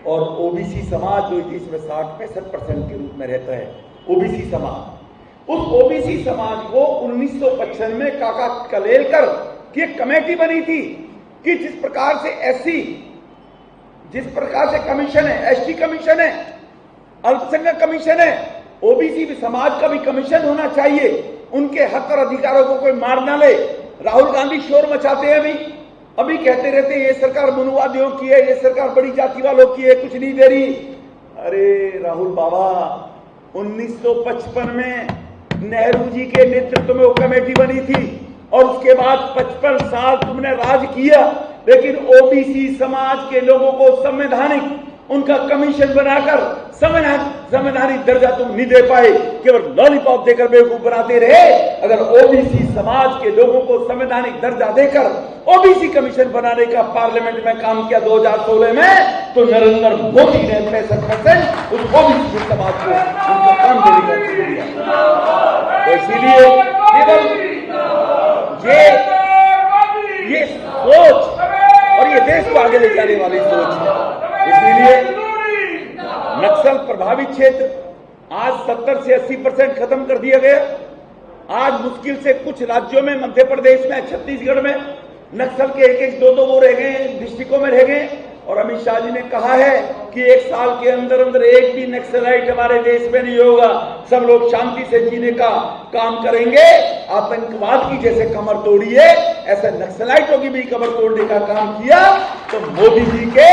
और ओबीसी समाज जो इसमें 60-65% के रूप में रहता है, ओबीसी समाज, उस ओबीसी समाज को 1995 में काका कलेलकर की एक कमेटी बनी थी कि जिस प्रकार से एससी, जिस प्रकार से कमीशन है, एसटी कमीशन है, अल्पसंख्यक कमीशन है, ओबीसी समाज का भी कमीशन होना चाहिए। उनके हक और अधिकारों को कोई मार ना ले। राहुल गांधी शोर मचाते हैं, अभी कहते रहते हैं ये सरकार मनुवादियों की है, ये सरकार बड़ी जाति वालों की है, कुछ नहीं दे रही। अरे राहुल बाबा, 1955 में नेहरू जी के नेतृत्व में वो कमेटी बनी थी और उसके बाद 55 साल तुमने राज किया, लेकिन ओबीसी समाज के लोगों को संवैधानिक उनका कमीशन बनाकर संवैधानिक दर्जा तुम नहीं दे पाए, केवल लॉलीपॉप देकर बेवकूफ बनाते रहे। अगर ओबीसी समाज के लोगों को संवैधानिक दर्जा देकर ओबीसी कमीशन बनाने का पार्लियामेंट में काम किया 2016 में, तो नरेंद्र मोदी ने 65% उस ओबीसी समाज को उनका काम देने का किया। तो इसीलिए केवल ये सोच और ये देश को आगे ले जाने वाली सोच है। इसलिए नक्सल प्रभावित क्षेत्र आज 70 से 80% खत्म कर दिया गया। आज मुश्किल से कुछ राज्यों में, मध्य प्रदेश में, छत्तीसगढ़ में नक्सल के एक दो वो रह गए, डिस्ट्रिक्टों में रह गए। और अमित शाह जी ने कहा है कि 1 साल के अंदर अंदर एक भी नक्सलाइट हमारे देश में नहीं होगा, सब लोग शांति से जीने का काम करेंगे। आतंकवाद की जैसे कमर तोड़ी है, ऐसे नक्सलाइटों की भी कमर तोड़ने का काम किया। तो मोदी जी के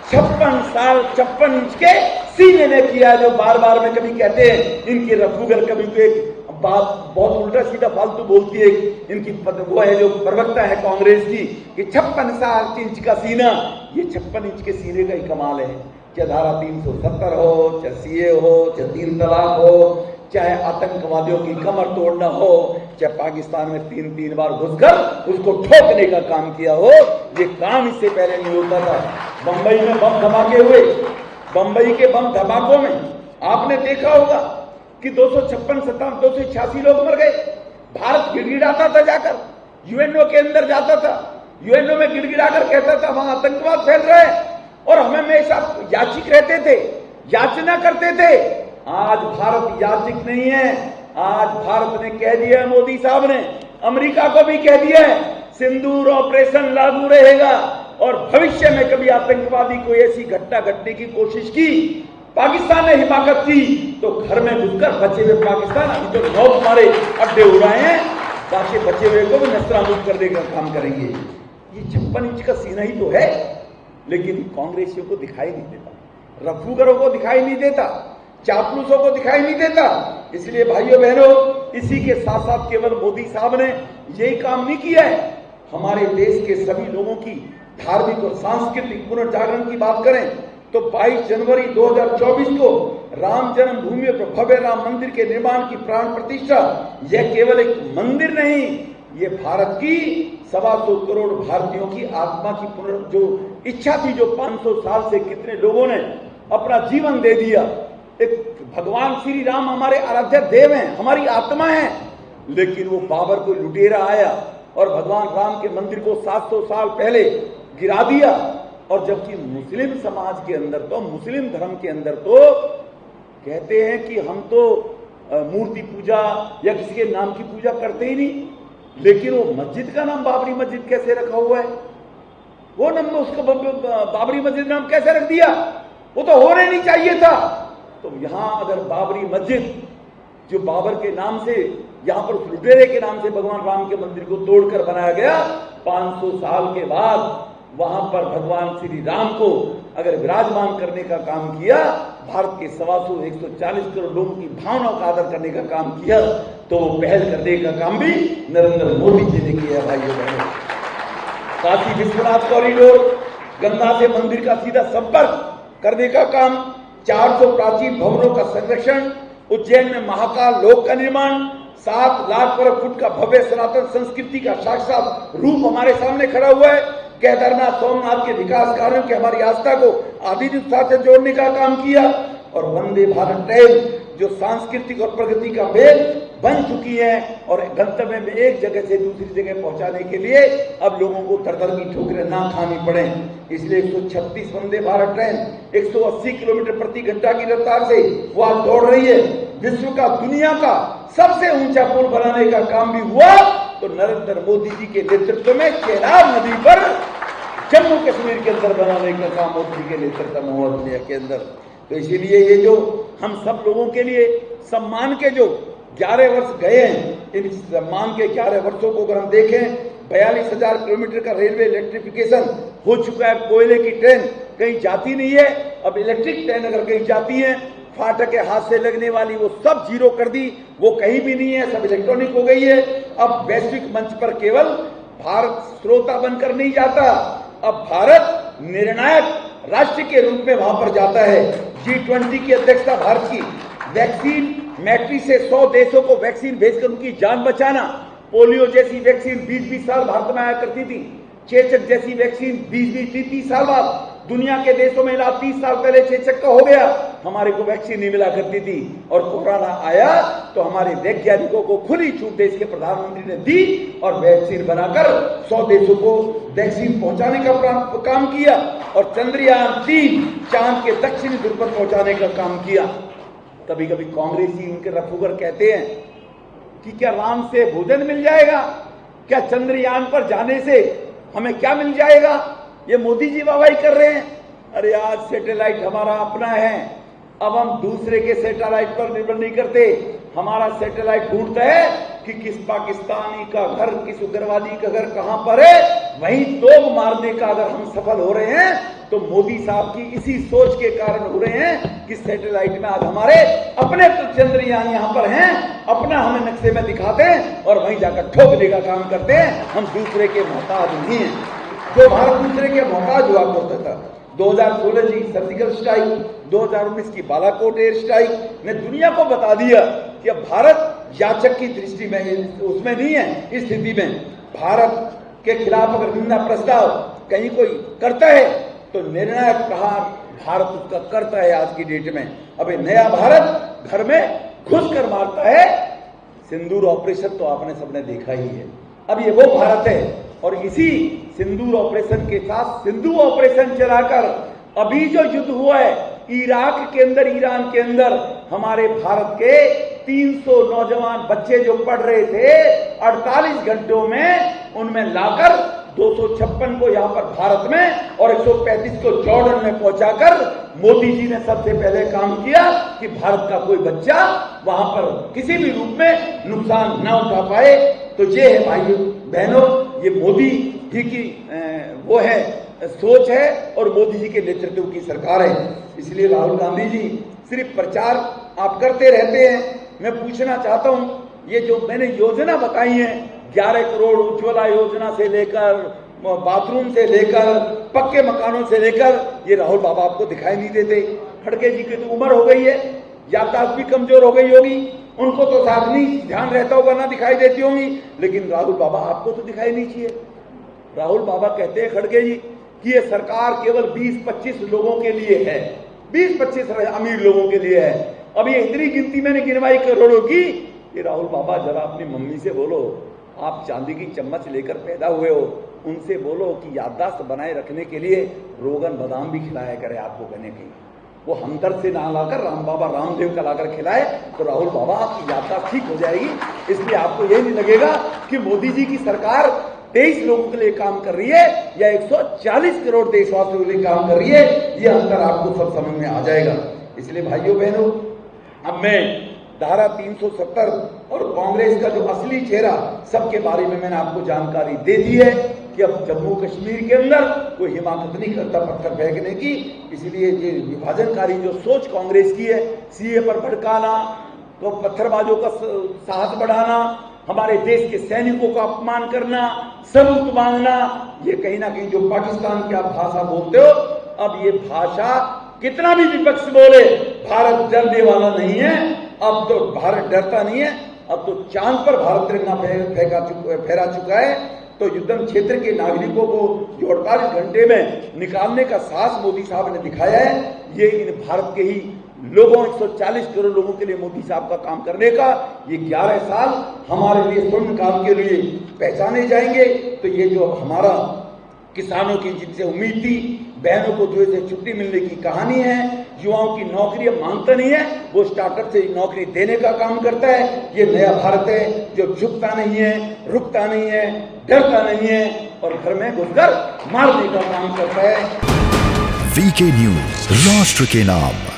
56 इंच के सीने ने किया, जो बार बार में कभी कहते हैं इनकी रफूगर, कभी तो एक बात बहुत उल्टा सीधा फालतू बोलती है इनकी, वो है जो प्रवक्ता है कांग्रेस की, कि 56 इंच का सीना, ये 56 इंच के सीने का ही कमाल है। चाहे धारा 370 हो, चाहे सीए हो, चाहे 3 तलाक हो, चाहे आतंकवादियों की कमर तोड़ना हो, चाहे पाकिस्तान में 3 बार घुसकर उसको ठोकने का काम किया हो, ये काम इससे पहले नहीं होता था। बंबई में बम धमाके हुए, बंबई के बम धमाकों में आपने देखा होगा कि 286 लोग मर गए। भारत गिड़गिड़ाता था, जाकर यूएनओ के अंदर जाता था, यूएनओ में गिड़गिड़ाकर कहता था वहां आतंकवाद फैल रहा है, और हमें हमेशा याचिक रहते थे, याचना करते थे। आज भारत याचिक नहीं है। आज भारत ने कह दिया है, मोदी साहब ने अमेरिका को भी कह दिया है, सिंदूर ऑपरेशन लागू रहेगा। और भविष्य में कभी आतंकवादी को ऐसी घटना घटने की कोशिश की, पाकिस्तान ने हिमाकत की, तो घर में घुसकर बचे हुए पाकिस्तान, अभी तो 9 हमारे अड्डे उड़ाए हैं, बाकी बचे हुए को भी नस्तानाबूद करने का काम करेंगे। ये 56 इंच का सीना ही तो है, लेकिन कांग्रेसियों को दिखाई नहीं देता, रफूगरों को दिखाई नहीं देता, चापलूसों को दिखाई नहीं देता। इसलिए भाइयों बहनों, इसी के साथ साथ केवल मोदी साहब ने यही काम नहीं किया है, हमारे देश के सभी लोगों की धार्मिक और सांस्कृतिक पुनर्जागरण की बात करें तो 22 जनवरी 2024 को राम जन्मभूमि पर भव्य राम मंदिर के निर्माण की प्राण प्रतिष्ठा, यह केवल एक मंदिर नहीं, ये भारत की 125 करोड़ भारतीयों की आत्मा की जो इच्छा थी, जो 500 साल से कितने लोगों ने अपना जीवन दे दिया। एक भगवान श्री राम हमारे आराध्य देव हैं, हमारी आत्मा है, लेकिन वो बाबर को लुटेरा आया और भगवान राम के मंदिर को 700 साल पहले गिरा दिया। और जबकि मुस्लिम समाज के अंदर तो, मुस्लिम धर्म के अंदर तो कहते हैं कि हम तो मूर्ति पूजा या किसी के नाम की पूजा करते ही नहीं, लेकिन वो मस्जिद का नाम बाबरी मस्जिद कैसे रखा हुआ है? वो नाम उसको बाबरी मस्जिद नाम कैसे रख दिया? वो तो होना नहीं चाहिए था। तो यहां अगर बाबरी मस्जिद जो बाबर के नाम से, यहां पर उस लुटेरे के नाम से भगवान राम के मंदिर को तोड़कर बनाया गया, 500 साल के बाद वहां पर भगवान श्री राम को अगर विराजमान करने का काम किया, भारत के 140 करोड़ लोगों की भावनाओं का आदर करने का काम किया, तो वो पहल करने का काम भी नरेंद्र मोदी जी ने किया। भाइयों बहनों, काशी विश्वनाथ कॉरिडोर, गंगा से मंदिर का सीधा संपर्क करने का काम, 400 प्राचीन भवनों का संरक्षण, उज्जैन में महाकाल लोक का निर्माण, 7 लाख वर्ग फुट का भव्य सनातन संस्कृति का साक्षात रूप हमारे सामने खड़ा हुआ है। केदारनाथ सोमनाथ के विकास कार्यों की हमारी आस्था को आधुनिकता से जोड़ने का काम किया। और वंदे भारत ट्रेन जो सांस्कृतिक और प्रगति का मेल बन चुकी है और गंतव्य में एक जगह से दूसरी जगह पहुंचाने के लिए अब लोगों को दर-दर की ठोकरें ना खानी पड़े। इसलिए 136 वंदे भारत ट्रेन 180 किलोमीटर प्रति घंटा की रफ्तार से वो आज दौड़ रही है। विश्व का, दुनिया का सबसे ऊंचा पुल बनाने का काम भी हुआ तो नरेंद्र मोदी जी के नेतृत्व में चेनाब नदी पर जम्मू कश्मीर के अंदर बनाने का काम मोदी जी के नेतृत्व में हुआ दुनिया के अंदर। तो इसीलिए ये जो हम सब लोगों के लिए सम्मान के जो 11 वर्ष गए हैं, इन सम्मान के 11 वर्षों को अगर हम देखें, 42,000 किलोमीटर का रेलवे इलेक्ट्रिफिकेशन हो चुका है। कोयले की ट्रेन कहीं जाती नहीं है, अब इलेक्ट्रिक ट्रेन अगर कहीं जाती है, फाटक के हाथ से लगने वाली वो सब जीरो कर दी, वो कहीं भी नहीं है, सब इलेक्ट्रॉनिक हो गई है। अब वैश्विक मंच पर केवल भारत श्रोता बनकर नहीं जाता, अब भारत निर्णायक राष्ट्र के रूप में वहां पर जाता है। G20 की अध्यक्षता भारत की, वैक्सीन मैट्री से 100 देशों को वैक्सीन भेजकर उनकी जान बचाना, पोलियो जैसी वैक्सीन 20-20 साल भारत में आया करती थी, चेचक जैसी वैक्सीन 20-20, 30 साल बाद दुनिया के देशों में इलाज 30 साल पहले चेचक का हो गया, हमारे को वैक्सीन नहीं मिला करती थी। और कोरोना आया तो हमारे वैज्ञानिकों को खुली छूट देश के प्रधानमंत्री ने दी और वैक्सीन बनाकर 100 देशों को वैक्सीन पहुंचाने का काम किया और चंद्रयान 3 चांद के दक्षिणी ध्रुव पर पहुंचाने का काम किया। कभी कभी कांग्रेसी उनके रफूगर कहते हैं कि क्या राम से भोजन मिल जाएगा, क्या चंद्रयान पर जाने से हमें क्या मिल जाएगा, ये मोदी जी वाहवाही कर रहे हैं। अरे आज सैटेलाइट हमारा अपना है, अब हम दूसरे के सैटेलाइट पर निर्भर नहीं करते। हमारा सैटेलाइट ढूंढता है कि किस पाकिस्तानी का घर, किस उग्रवादी का घर कहां पर है, वहीं तोप मारने का अगर हम सफल हो रहे हैं तो मोदी साहब की इसी सोच के कारण हो रहे हैं कि सैटेलाइट में आज हमारे अपने चंद्रयान यहां पर हैं, अपना हमें नक्शे में दिखाते हैं और वहीं जाकर ठोकने का काम करते हैं। हम दूसरे के मोहताज नहीं है, जो भारत दूसरे के मोहताज हुआ करता था। 2016 की सर्जिकल स्ट्राइक, 2019 की बालाकोट एयर स्ट्राइक ने दुनिया को बता दिया कि अब भारत याचक की दृष्टि में उसमें नहीं है। इस स्थिति में भारत के खिलाफ अगर निंदा प्रस्ताव कहीं कोई करता है तो निर्णायक प्रहार भारत उसका करता है। आज की डेट में अब नया भारत घर में घुस कर मारता है। सिंदूर ऑपरेशन तो आपने सबने देखा ही है। अब ये वो भारत है और इसी सिंदूर ऑपरेशन के साथ सिंधु ऑपरेशन चलाकर अभी जो युद्ध हुआ है इराक के अंदर, ईरान के अंदर, हमारे भारत के 300 नौजवान बच्चे जो पढ़ रहे थे 48 घंटों में उनमें लाकर 256 को यहां पर भारत में और 135 को जॉर्डन में पहुंचाकर मोदी जी ने सबसे पहले काम किया कि भारत का कोई बच्चा वहां पर किसी भी रूप में नुकसान न उठा पाए। तो ये है भाइयों बहनों, ये मोदी जी की वो है सोच है और मोदी जी के नेतृत्व की सरकार है। इसलिए राहुल गांधी जी सिर्फ प्रचार आप करते रहते हैं। मैं पूछना चाहता हूं, ये जो मैंने योजना बताई है 11 करोड़ उज्ज्वला योजना से लेकर बाथरूम से लेकर पक्के मकानों से लेकर, ये राहुल बाबा आपको दिखाई नहीं देते। खड़गे जी की तो उम्र हो गई है, याददाश्त भी कमजोर हो गई होगी, उनको तो शायद नहीं ध्यान रहता होगा, ना दिखाई देती होंगी, लेकिन राहुल बाबा आपको तो दिखाई नहीं चाहिए। राहुल बाबा कहते हैं खड़गे जी कि ये सरकार केवल 20-25 लोगों के लिए है, 20-25 अमीर लोगों के लिए है। अब ये इतनी गिनती मैंने गिनवाई करोड़ों की। ये राहुल बाबा जरा अपनी मम्मी से बोलो, आप चांदी की चम्मच लेकर पैदा हुए हो, उनसे बोलो कि याददाश्त बनाए रखने के लिए रोगन बादाम भी खिलाया करे आपको कहने की। वो हमदर्द से ना लाकर राम बाबा रामदेव का लाकर खिलाए तो राहुल बाबा आपकी याददाश्त ठीक हो जाएगी। इसलिए आपको ये नहीं लगेगा कि मोदी जी की सरकार 23 लोगों के लिए काम कर रही है या 140 करोड़ देशवासियों के लिए काम कर रही है। ये अंतर आपको सब समझ में आ जाएगा। इसलिए भाइयों बहनों, अब मैं धारा 370 और कांग्रेस का जो असली चेहरा सबके बारे में मैंने आपको जानकारी दे दी है कि अब जम्मू कश्मीर के अंदर कोई हिमाकत नहीं करता पत्थर फेंकने की। इसलिए ये विभाजनकारी जो सोच कांग्रेस की है, सीए पर भड़काना, तो पत्थरबाजों का साहस बढ़ाना, हमारे देश के सैनिकों का अपमान करना, सबूत मांगना, ये कहीं ना कहीं जो पाकिस्तान की आप भाषा बोलते हो, अब ये भाषा कितना भी विपक्ष बोले भारत डरने वाला नहीं है। अब तो भारत डरता नहीं है, अब तो चांद पर भारत तिरंगा फहरा चुका है। तो युद्धम क्षेत्र के नागरिकों को जो 48 घंटे में निकालने का साहस मोदी साहब ने दिखाया है, ये इन भारत के ही लोगों 140 करोड़ लोगों के लिए मोदी साहब का काम करने का ये 11 साल हमारे लिए स्वर्ण काम के लिए पहचाने जाएंगे। तो ये जो हमारा किसानों की जिनसे उम्मीद थी, बहनों को जो से छुट्टी मिलने की कहानी है, युवाओं की नौकरी मांगता नहीं है, वो स्टार्टअप से नौकरी देने का काम करता है। ये नया भारत है जो झुकता नहीं है, रुकता नहीं है, डरता नहीं है और घर में घुसकर मारने का काम करता है। वीके न्यूज, राष्ट्र के नाम।